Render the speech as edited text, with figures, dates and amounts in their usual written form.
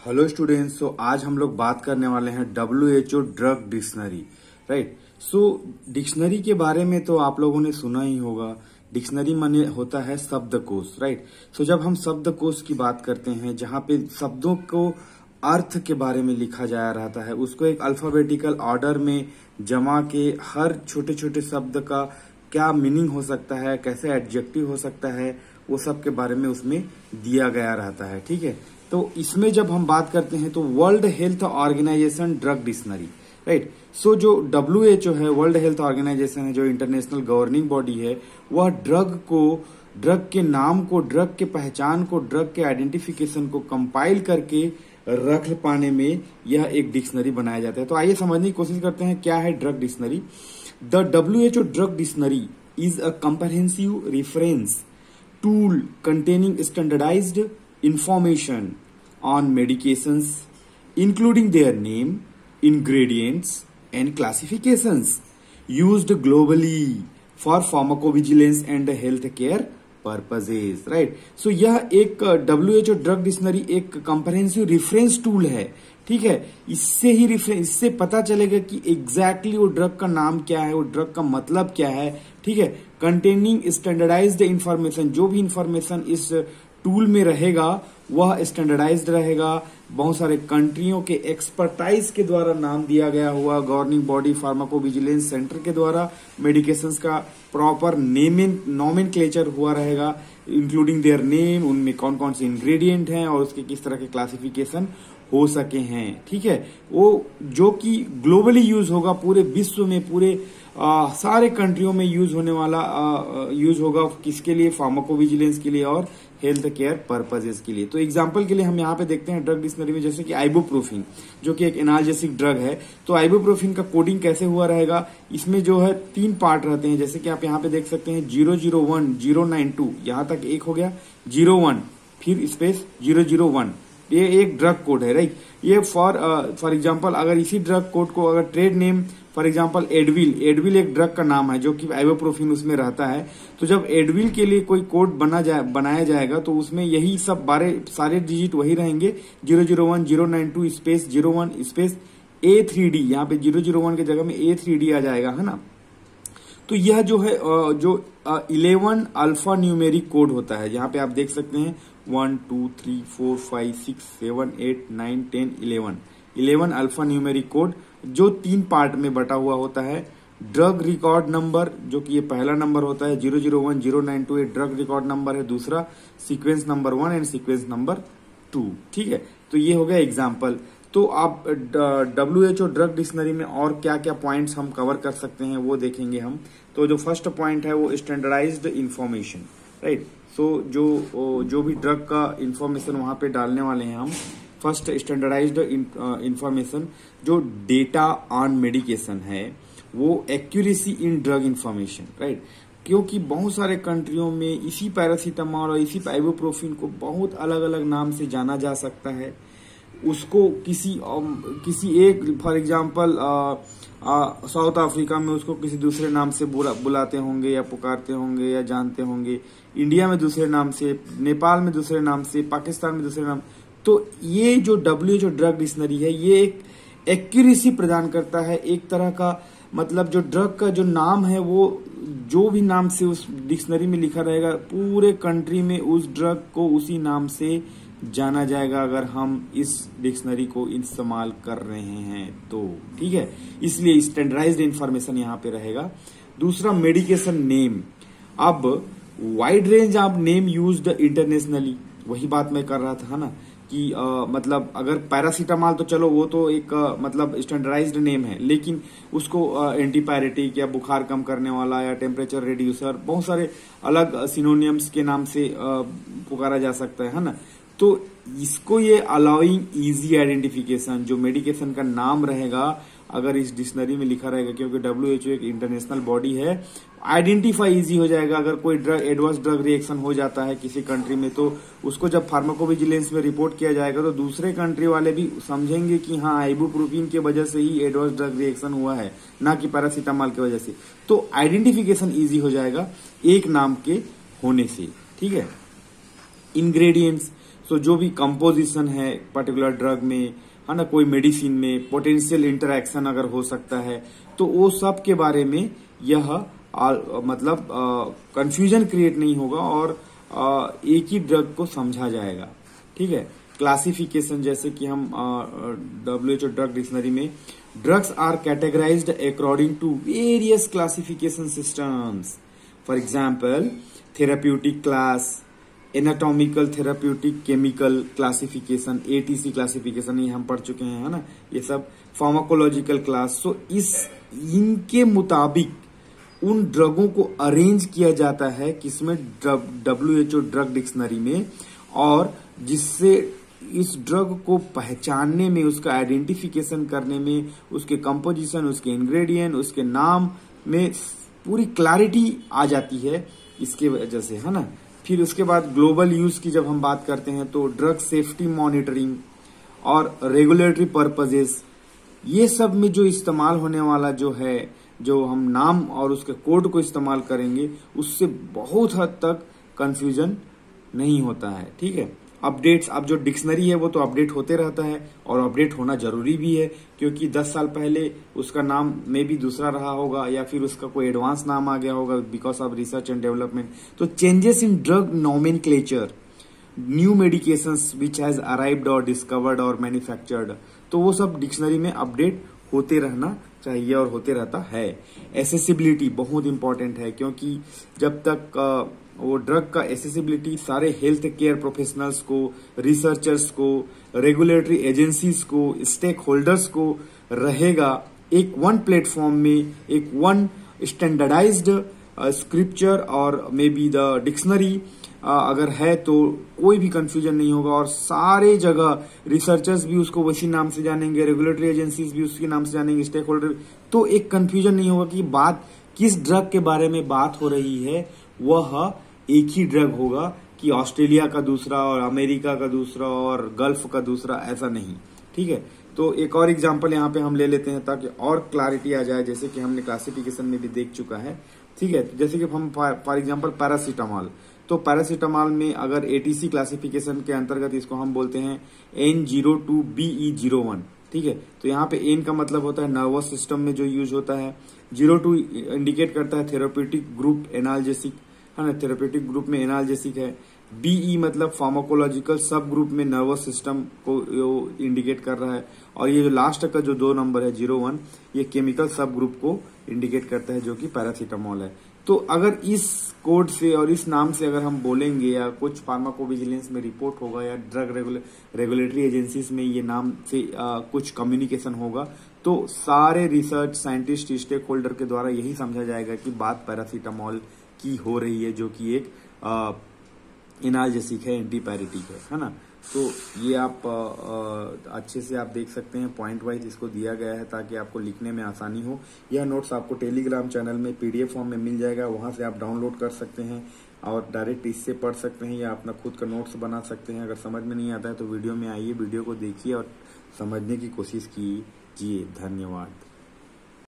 Hello students. सो आज हम लोग बात करने वाले हैं WHO drug dictionary. Right. So dictionary के बारे में तो आप लोगों ने सुना ही होगा। डिक्शनरी माने होता है शब्दकोश। राइट। सो जब हम शब्दकोश की बात करते हैं जहां पे शब्दों को अर्थ के बारे में लिखा जा रहता है, उसको एक अल्फाबेटिकल ऑर्डर में जमा के हर छोटे छोटे शब्द का क्या मीनिंग हो सकता है, कैसे एडजेक्टिव हो सकता है, वो सब के बारे में उसमें दिया गया रहता है। ठीक है। तो इसमें जब हम बात करते हैं तो world health organization drug dictionary. Right. So जो WHO है, वर्ल्ड हेल्थ ऑर्गेनाइजेशन है, जो इंटरनेशनल गवर्निंग बॉडी है, वह ड्रग के नाम को, ड्रग के पहचान को, ड्रग के आइडेंटिफिकेशन को कंपाइल करके रख पाने में यह एक डिक्शनरी बनाया जाता है। तो आइए समझने की कोशिश करते हैं क्या है drug dictionary. The WHO drug dictionary is a comprehensive reference tool containing standardized information on medications, including their name, ingredients, and classifications, used globally for pharmacovigilance and healthcare purposes. Right. So यह एक WHO drug dictionary एक comprehensive reference tool है। ठीक है। इससे पता चलेगा कि एग्जैक्टली वो ड्रग का नाम क्या है, वो ड्रग का मतलब क्या है। ठीक है। कंटेनिंग स्टैंडर्डाइज्ड इंफॉर्मेशन, जो भी इंफॉर्मेशन इस टूल में रहेगा वह स्टैंडर्डाइज्ड रहेगा। बहुत सारे कंट्रियों के एक्सपर्टाइज के द्वारा नाम दिया गया हुआ, गवर्निंग बॉडी फार्माकोविजिलेंस सेंटर के द्वारा मेडिकेशंस का प्रॉपर नॉमेनक्लेचर हुआ रहेगा, इंक्लूडिंग देयर नेम, उनमें कौन कौन से इंग्रेडिएंट हैं और उसके किस तरह के क्लासिफिकेशन हो सके हैं। ठीक है। वो जो कि ग्लोबली यूज होगा, पूरे विश्व में, पूरे सारे कंट्रियों में यूज होने वाला यूज होगा। किसके लिए? फार्माकोविजिलेंस के लिए और हेल्थ केयर पर्पजेस के लिए। तो एग्जांपल के लिए हम यहाँ पे देखते हैं ड्रग डिक्शनरी में, जैसे कि आइबुप्रोफिन जो कि एक एनाल्जेसिक ड्रग है। तो आइबुप्रोफिन का कोडिंग कैसे हुआ रहेगा? इसमें जो है 3 पार्ट रहते हैं, जैसे कि आप यहाँ पे देख सकते हैं 001, 092, यहां तक एक हो गया, 01 फिर स्पेस 001, ये एक ड्रग कोड है। राइट। ये फॉर एग्जांपल अगर इसी ड्रग कोड को अगर trade name for example Advil एक ड्रग का नाम है जो कि आइबुप्रोफिन उसमें रहता है। तो जब एडविल के लिए कोई कोड बनाया जाएगा तो उसमें यही सब सारे डिजिट वही रहेंगे, 001, 092 स्पेस 01 स्पेस A3D, यहाँ पे 001 के जगह में A3D आ जाएगा, है ना। तो यह जो है जो 11 अल्फा न्यूमेरिक कोड होता है, यहाँ पे आप देख सकते हैं 1 2 3 4 5 6 7 8 9 10 11 अल्फा न्यूमेरिक कोड जो 3 पार्ट में बटा हुआ होता है। ड्रग रिकॉर्ड नंबर जो कि ये पहला नंबर होता है 001, 092, ये ड्रग रिकॉर्ड नंबर है। दूसरा sequence number 1 and sequence number 2। ठीक है। तो ये हो गया एग्जाम्पल। तो आप WHO ड्रग डिक्शनरी में और क्या क्या पॉइंट्स हम कवर कर सकते हैं वो देखेंगे हम। तो जो फर्स्ट पॉइंट है वो स्टैंडर्डाइज्ड इंफॉर्मेशन। राइट। सो जो भी ड्रग का इंफॉर्मेशन वहां पे डालने वाले हैं हम, फर्स्ट स्टैंडर्डाइज्ड इंफॉर्मेशन, जो डेटा ऑन मेडिकेशन है वो accuracy in drug information. Right. क्योंकि बहुत सारे कंट्रियों में इसी पैरासीटामोल और इसी आइबुप्रोफिन को बहुत अलग अलग नाम से जाना जा सकता है। उसको किसी एक फॉर एग्जांपल साउथ अफ्रीका में उसको किसी दूसरे नाम से बुलाते होंगे या पुकारते होंगे या जानते होंगे, इंडिया में दूसरे नाम से, नेपाल में दूसरे नाम से, पाकिस्तान में दूसरे नाम। तो ये जो WHO ड्रग डिक्शनरी है ये एक एक्यूरेसी प्रदान करता है, एक तरह का मतलब जो ड्रग का जो नाम है वो जो भी नाम से उस डिक्शनरी में लिखा रहेगा पूरे कंट्री में उस ड्रग को उसी नाम से जाना जाएगा अगर हम इस डिक्शनरी को इस्तेमाल कर रहे हैं तो। ठीक है। इसलिए स्टैंडर्डाइज्ड इंफॉर्मेशन यहाँ पे रहेगा। दूसरा मेडिकेशन नेम। अब wide range of name used internationally, वही बात मैं कर रहा था ना कि मतलब अगर पैरासीटामोल तो चलो वो तो एक मतलब स्टैंडर्डाइज्ड नेम है, लेकिन उसको एंटीपायरेटिक या बुखार कम करने वाला या टेम्परेचर रिड्यूसर, बहुत सारे अलग सिनोनियम्स के नाम से पुकारा जा सकता है ना। तो इसको ये अलाउइंग इजी आइडेंटिफिकेशन, जो मेडिकेशन का नाम रहेगा अगर इस डिक्शनरी में लिखा रहेगा, क्योंकि WHO एक इंटरनेशनल बॉडी है, आइडेंटिफाई इजी हो जाएगा। अगर कोई एडवर्स ड्रग रिएक्शन हो जाता है किसी कंट्री में तो उसको जब फार्माकोविजिलेंस में रिपोर्ट किया जाएगा तो दूसरे कंट्री वाले भी समझेंगे कि हाँ आइबुप्रोफिन की वजह से ही एडवर्स ड्रग रिएक्शन हुआ है, ना कि पैरासीटामोल की वजह से। तो आइडेंटिफिकेशन इजी हो जाएगा एक नाम के होने से। ठीक है। इंग्रेडिएंट्स, सो जो भी कंपोजिशन है पर्टिकुलर ड्रग में, है ना, कोई मेडिसिन में पोटेंशियल इंटरैक्शन अगर हो सकता है, तो वो सब के बारे में यह मतलब कंफ्यूजन क्रिएट नहीं होगा और एक ही ड्रग को समझा जाएगा। ठीक है। क्लासिफिकेशन, जैसे कि हम WHO ड्रग डिक्शनरी में drugs are categorized according to various classification systems. For example therapeutic class, anatomical therapeutic chemical classification, ATC classification, ये हम पढ़ चुके हैं, है ना, ये सब फार्माकोलॉजिकल क्लास। सो इनके मुताबिक उन ड्रगों को अरेंज किया जाता है किसमें, WHO ड्रग डिक्शनरी में, और जिससे इस ड्रग को पहचानने में, उसका आइडेंटिफिकेशन करने में, उसके कंपोजिशन, उसके इंग्रेडिएंट, उसके नाम में पूरी क्लैरिटी आ जाती है इसके वजह से, है ना। फिर उसके बाद ग्लोबल यूज की जब हम बात करते हैं तो ड्रग सेफ्टी मॉनिटरिंग और रेगुलेटरी पर्पजेस, ये सब में जो इस्तेमाल होने वाला जो है, जो हम नाम और उसके कोड को इस्तेमाल करेंगे, उससे बहुत हद तक कंफ्यूजन नहीं होता है। ठीक है। अपडेट्स, अब जो डिक्शनरी है वो तो अपडेट होते रहता है और अपडेट होना जरूरी भी है, क्योंकि 10 साल पहले उसका नाम में भी दूसरा रहा होगा या फिर उसका कोई एडवांस नाम आ गया होगा because of research and development. तो changes in drug nomenclature, new medications which has arrived और डिस्कवर्ड और मैन्युफैक्चर्ड, तो वो सब डिक्शनरी में अपडेट होते रहना चाहिए और होते रहता है। एसेसिबिलिटी बहुत इंपॉर्टेंट है, क्योंकि जब तक वो ड्रग का एसेसिबिलिटी सारे हेल्थ केयर प्रोफेशनल्स को, रिसर्चर्स को, रेगुलेटरी एजेंसीज को, स्टेक होल्डर्स को रहेगा, एक वन प्लेटफॉर्म में एक वन स्टैंडर्डाइज्ड स्क्रिप्चर और मे बी द डिक्शनरी अगर है तो कोई भी कंफ्यूजन नहीं होगा और सारे जगह रिसर्चर्स भी उसको उसी नाम से जानेंगे, रेगुलेटरी एजेंसीज भी उसके नाम से जानेंगे, स्टेक होल्डर, तो एक कंफ्यूजन नहीं होगा कि बात किस ड्रग के बारे में बात हो रही है। वह एक ही ड्रग होगा कि ऑस्ट्रेलिया का दूसरा और अमेरिका का दूसरा और गल्फ का दूसरा, ऐसा नहीं। ठीक है। तो एक और एग्जांपल यहाँ पे हम ले लेते हैं ताकि और क्लैरिटी आ जाए, जैसे कि हमने क्लासिफिकेशन में भी देख चुका है। ठीक है। जैसे कि हम फॉर एग्जांपल पैरासीटामॉल, तो पैरासीटामॉल में अगर ATC क्लासिफिकेशन के अंतर्गत इसको हम बोलते हैं N02BE01। ठीक है। तो यहाँ पे N का मतलब होता है नर्वस सिस्टम में जो यूज होता है, 02 इंडिकेट करता है थेराप्यूटिक ग्रुप एनाल्जेसिक, है ना, थेराप्यूटिक ग्रुप में एनाल्जेसिक है। BE मतलब फार्माकोलॉजिकल सब ग्रुप में नर्वस सिस्टम को इंडिकेट कर रहा है, और ये जो लास्ट का जो 2 नंबर है 01, ये केमिकल सब ग्रुप को इंडिकेट करता है जो कि पैरासीटामॉल है। तो अगर इस कोड से और इस नाम से अगर हम बोलेंगे या कुछ फार्माकोविजिलेंस में रिपोर्ट होगा या ड्रग रेगुलेटरी एजेंसीज में ये नाम से कुछ कम्युनिकेशन होगा, तो सारे रिसर्च साइंटिस्ट, स्टेक होल्डर के द्वारा यही समझा जाएगा कि बात पैरासीटामॉल की हो रही है, जो कि एक एनाल्जेसिक है, एंटीपायरेटिक है ना। तो ये आप अच्छे से आप देख सकते हैं, पॉइंट वाइज इसको दिया गया है ताकि आपको लिखने में आसानी हो। यह नोट्स आपको टेलीग्राम चैनल में PDF फॉर्म में मिल जाएगा, वहां से आप डाउनलोड कर सकते हैं और डायरेक्ट इससे पढ़ सकते हैं या अपना खुद का नोट्स बना सकते हैं। अगर समझ में नहीं आता है तो वीडियो में आइए, वीडियो को देखिए और समझने की कोशिश कीजिए। धन्यवाद।